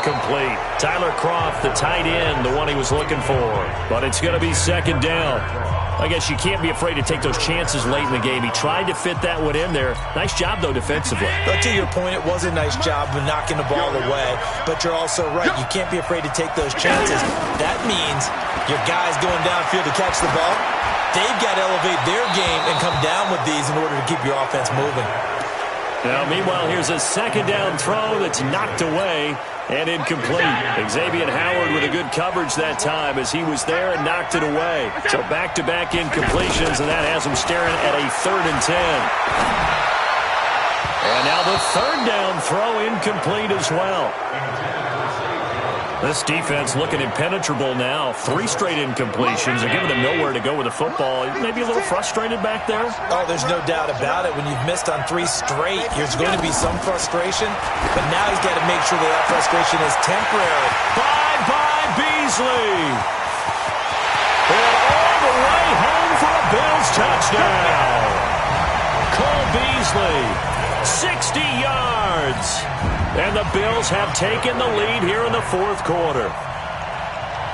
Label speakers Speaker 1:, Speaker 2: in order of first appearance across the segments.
Speaker 1: incomplete. Tyler Croft, the tight end, the one he was looking for. But it's going to be second down. I guess you can't be afraid to take those chances late in the game. He tried to fit that one in there. Nice job, though, defensively.
Speaker 2: But to your point, it was a nice job of knocking the ball away. But you're also right. You can't be afraid to take those chances. That means your guys going downfield to catch the ball, they've got to elevate their game and come down with these in order to keep your offense moving.
Speaker 1: Now, meanwhile, here's a second down throw that's knocked away and incomplete. Xavier Howard with a good coverage that time as he was there and knocked it away. So back-to-back incompletions, and that has him staring at a 3rd and 10. And now the third down throw incomplete as well. This defense looking impenetrable now. 3 straight incompletions. They're giving them nowhere to go with the football. Maybe a little frustrated back there?
Speaker 2: Oh, there's no doubt about it. When you've missed on 3 straight, there's going to be some frustration. But now he's got to make sure that frustration is temporary.
Speaker 1: Bye-bye, Beasley. And all the way home for a Bills touchdown. Cole Beasley, 60 yards. And the Bills have taken the lead here in the 4th quarter.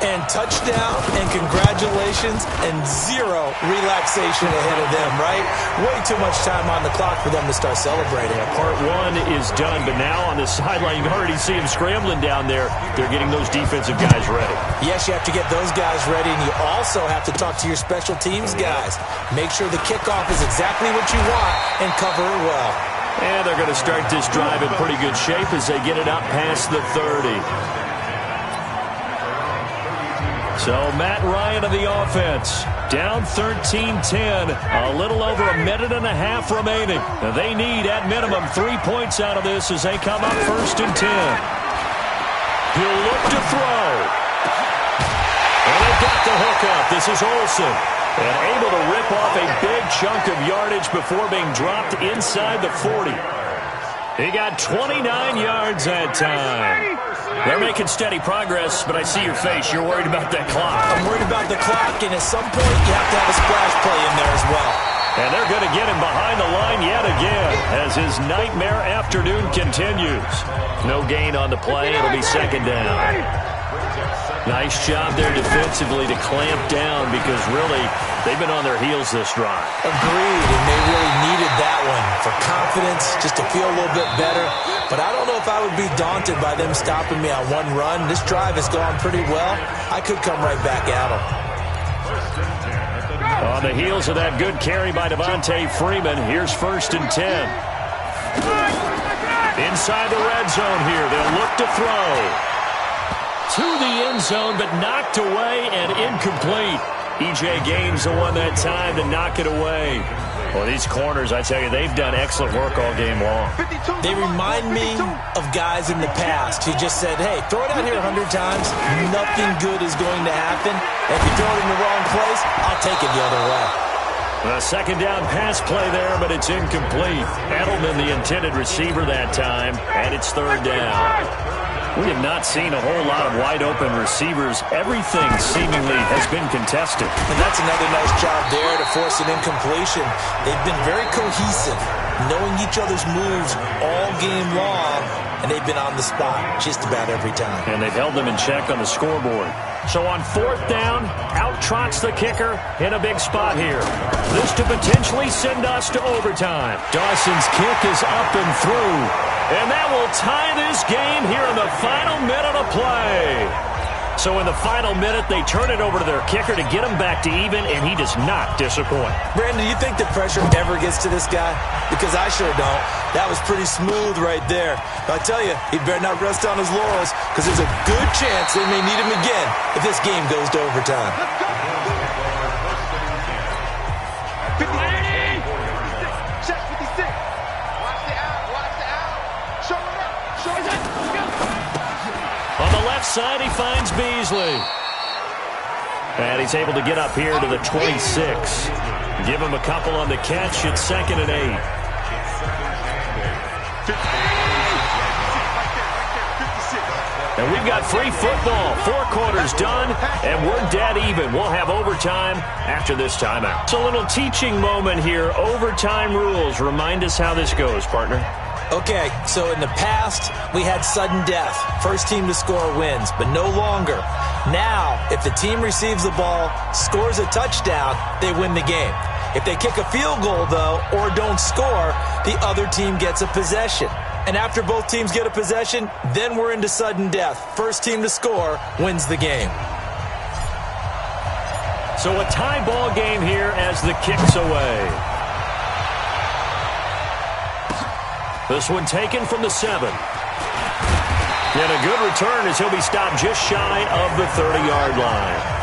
Speaker 2: And touchdown and congratulations and 0 relaxation ahead of them, right? Way too much time on the clock for them to start celebrating.
Speaker 1: Part 1 is done, but now on the sideline, you can already see him scrambling down there. They're getting those defensive guys ready.
Speaker 2: Yes, you have to get those guys ready, and you also have to talk to your special teams guys. Make sure the kickoff is exactly what you want and cover it well.
Speaker 1: And they're going to start this drive in pretty good shape as they get it up past the 30. So Matt Ryan of the offense, down 13-10, a little over a minute and a half remaining. Now they need, at minimum, 3 points out of this as they come up 1st and 10. He'll look to throw. And they've got the hook up. This is Olsen. And able to rip off a big chunk of yardage before being dropped inside the 40. He got 29 yards that time. They're making steady progress, but I see your face. You're worried about that clock.
Speaker 2: I'm worried about the clock, and at some point you have to have a splash play in there as well.
Speaker 1: And they're going to get him behind the line yet again as his nightmare afternoon continues. No gain on the play. It'll be second down. Nice job there defensively to clamp down because really they've been on their heels this drive.
Speaker 2: Agreed, and they really needed that one for confidence, just to feel a little bit better. But I don't know if I would be daunted by them stopping me on one run. This drive has gone pretty well. I could come right back at them.
Speaker 1: On the heels of that good carry by Devontae Freeman, here's 1st and 10. Inside the red zone here, they'll look to throw. To the end zone, but knocked away and incomplete. E.J. Gaines the one that time to knock it away. Well, these corners, I tell you, they've done excellent work all game long.
Speaker 2: They remind me of guys in the past who just said, hey, throw it out here 100 times. Nothing good is going to happen. If you throw it in the wrong place, I'll take it the other way.
Speaker 1: A second down pass play there, but it's incomplete. Edelman, the intended receiver that time, and it's 3rd down. We have not seen a whole lot of wide-open receivers. Everything seemingly has been contested.
Speaker 2: And that's another nice job there to force an incompletion. They've been very cohesive, knowing each other's moves all game long, and they've been on the spot just about every time.
Speaker 1: And they've held them in check on the scoreboard. So on 4th down, out trots the kicker in a big spot here. This to potentially send us to overtime. Dawson's kick is up and through. And that will tie this game here in the final minute of play. So in the final minute, they turn it over to their kicker to get him back to even, and he does not disappoint.
Speaker 2: Brandon, do you think the pressure ever gets to this guy? Because I sure don't. That was pretty smooth right there. But I tell you, he better not rest on his laurels because there's a good chance they may need him again if this game goes to overtime.
Speaker 1: Side, he finds Beasley. And he's able to get up here to the 26. Give him a couple on the catch. It's 2nd and 8. And we've got free football. 4 quarters done, and we're dead even. We'll have overtime after this timeout. It's a little teaching moment here. Overtime rules. Remind us how this goes, partner.
Speaker 2: Okay, so in the past, we had sudden death. First team to score wins, but no longer. Now, if the team receives the ball, scores a touchdown, they win the game. If they kick a field goal, though, or don't score, the other team gets a possession. And after both teams get a possession, then we're into sudden death. First team to score wins the game.
Speaker 1: So a tie ball game here as the kick's away. This one taken from the 7. And a good return as he'll be stopped just shy of the 30-yard line.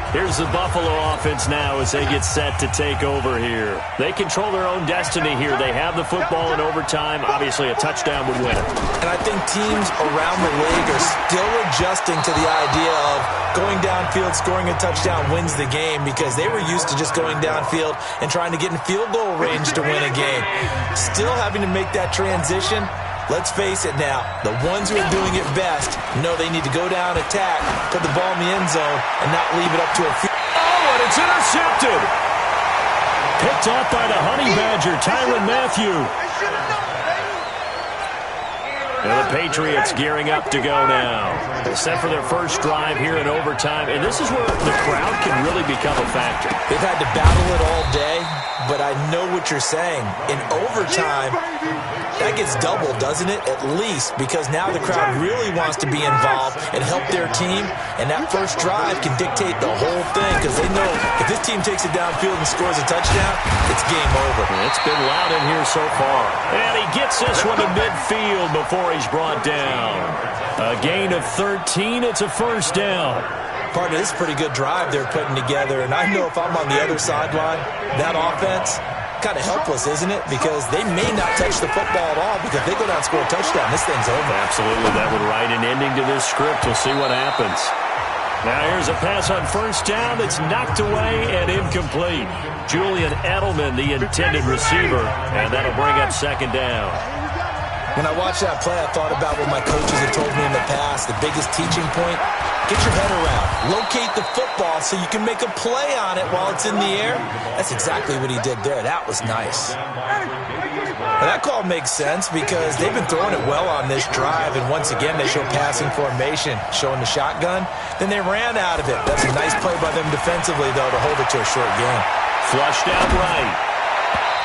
Speaker 1: Here's the Buffalo offense now as they get set to take over here. They control their own destiny here. They have the football in overtime. Obviously, a touchdown would win it.
Speaker 2: And I think teams around the league are still adjusting to the idea of going downfield, scoring a touchdown wins the game, because they were used to just going downfield and trying to get in field goal range to win a game. Still having to make that transition. Let's face it now, the ones who are doing it best know they need to go down, attack, put the ball in the end zone, and not leave it up to a few.
Speaker 1: Oh, and it's intercepted. Picked off by the Honey Badger, Tyrann Mathieu. And the Patriots gearing up to go now. They're set for their first drive here in overtime, and this is where the crowd can really become a factor.
Speaker 2: They've had to battle it all day, but I know what you're saying. In overtime, that gets doubled, doesn't it? At least, because now the crowd really wants to be involved and help their team, and that first drive can dictate the whole thing, because they know if this team takes it downfield and scores a touchdown, it's game over.
Speaker 1: It's been loud in here so far. And he gets this one to midfield before he's brought down. A gain of 13, it's a first down.
Speaker 2: Partner, this is a pretty good drive they're putting together, and I know if I'm on the other sideline, that offense, kind of helpless, isn't it? Because they may not touch the football at all, because if they go down and score a touchdown, this thing's over.
Speaker 1: Absolutely, that would write an ending to this script. We'll see what happens. Now here's a pass on first down that's knocked away and incomplete. Julian Edelman, the intended receiver, and that'll bring up second down.
Speaker 2: When I watched that play, I thought about what my coaches have told me in the past. The biggest teaching point, get your head around. Locate the football so you can make a play on it while it's in the air. That's exactly what he did there. That was nice. Well, that call makes sense because they've been throwing it well on this drive, and once again they show passing formation, showing the shotgun. Then they ran out of it. That's a nice play by them defensively, though, to hold it to a short game.
Speaker 1: Flushed out right.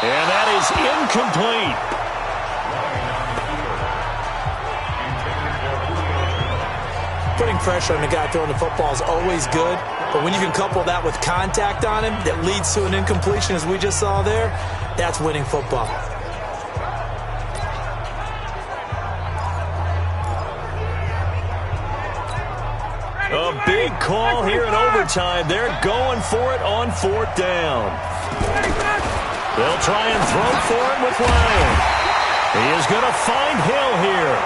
Speaker 1: And that is incomplete.
Speaker 2: Putting pressure on the guy throwing the football is always good, but when you can couple that with contact on him that leads to an incompletion, as we just saw there, that's winning football.
Speaker 1: A big call here in overtime. They're going for it on fourth down. They'll try and throw for it with Ryan. He is going to find Hill here.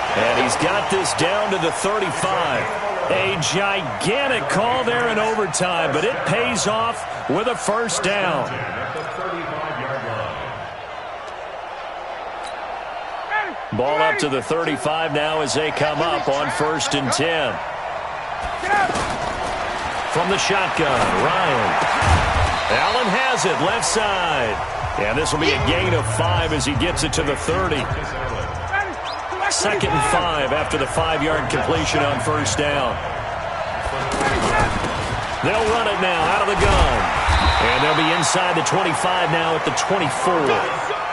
Speaker 1: And he's got this down to the 35. A gigantic call there in overtime, but it pays off with a first down. Ball up to the 35 now as they come up on 1st and 10. From the shotgun, Ryan. Allen has it, left side. And this will be a gain of 5 as he gets it to the 30. 2nd and 5 after the 5-yard completion on first down. They'll run it now out of the gun. And they'll be inside the 25 now at the 24.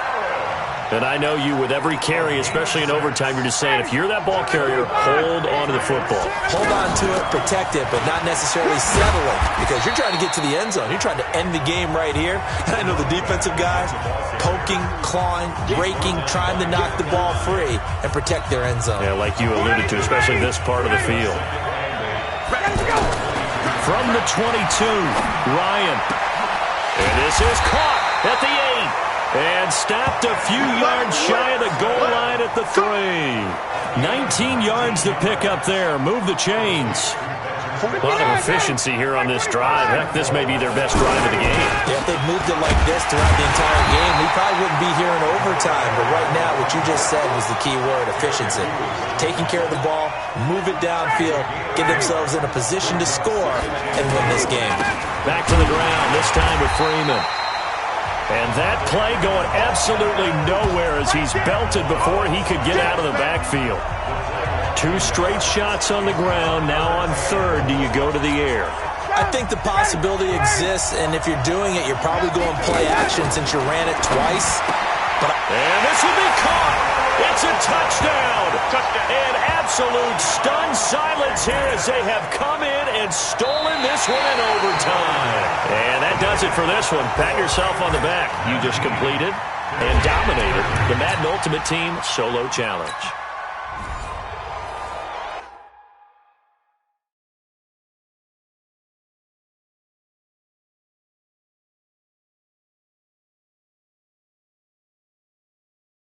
Speaker 1: And I know you, with every carry, especially in overtime, you're just saying, if you're that ball carrier, hold on to the football.
Speaker 2: Hold on to it, protect it, but not necessarily settle it, because you're trying to get to the end zone. You're trying to end the game right here. And I know the defensive guys poking, clawing, breaking, trying to knock the ball free and protect their end zone.
Speaker 1: Yeah, like you alluded to, especially this part of the field. From the 22, Ryan. And this is caught at the 8. And stopped a few yards shy of the goal line at the 3. 19 yards to pick up there. Move the chains. A lot of efficiency here on this drive. Heck, this may be their best drive of the game.
Speaker 2: Yeah, if they'd moved it like this throughout the entire game, we probably wouldn't be here in overtime. But right now, what you just said was the key word, efficiency. Taking care of the ball, move it downfield, get themselves in a position to score, and win this game.
Speaker 1: Back to the ground, this time with Freeman. And that play going absolutely nowhere as he's belted before he could get out of the backfield. 2 straight shots on the ground. Now on third, do you go to the air?
Speaker 2: I think the possibility exists, and if you're doing it, you're probably going play action since you ran it twice.
Speaker 1: And this will be caught. It's a touchdown. And absolute stunned silence here as they have come in and stolen this one in overtime. And that does it for this one. Pat yourself on the back. You just completed and dominated the Madden Ultimate Team Solo Challenge.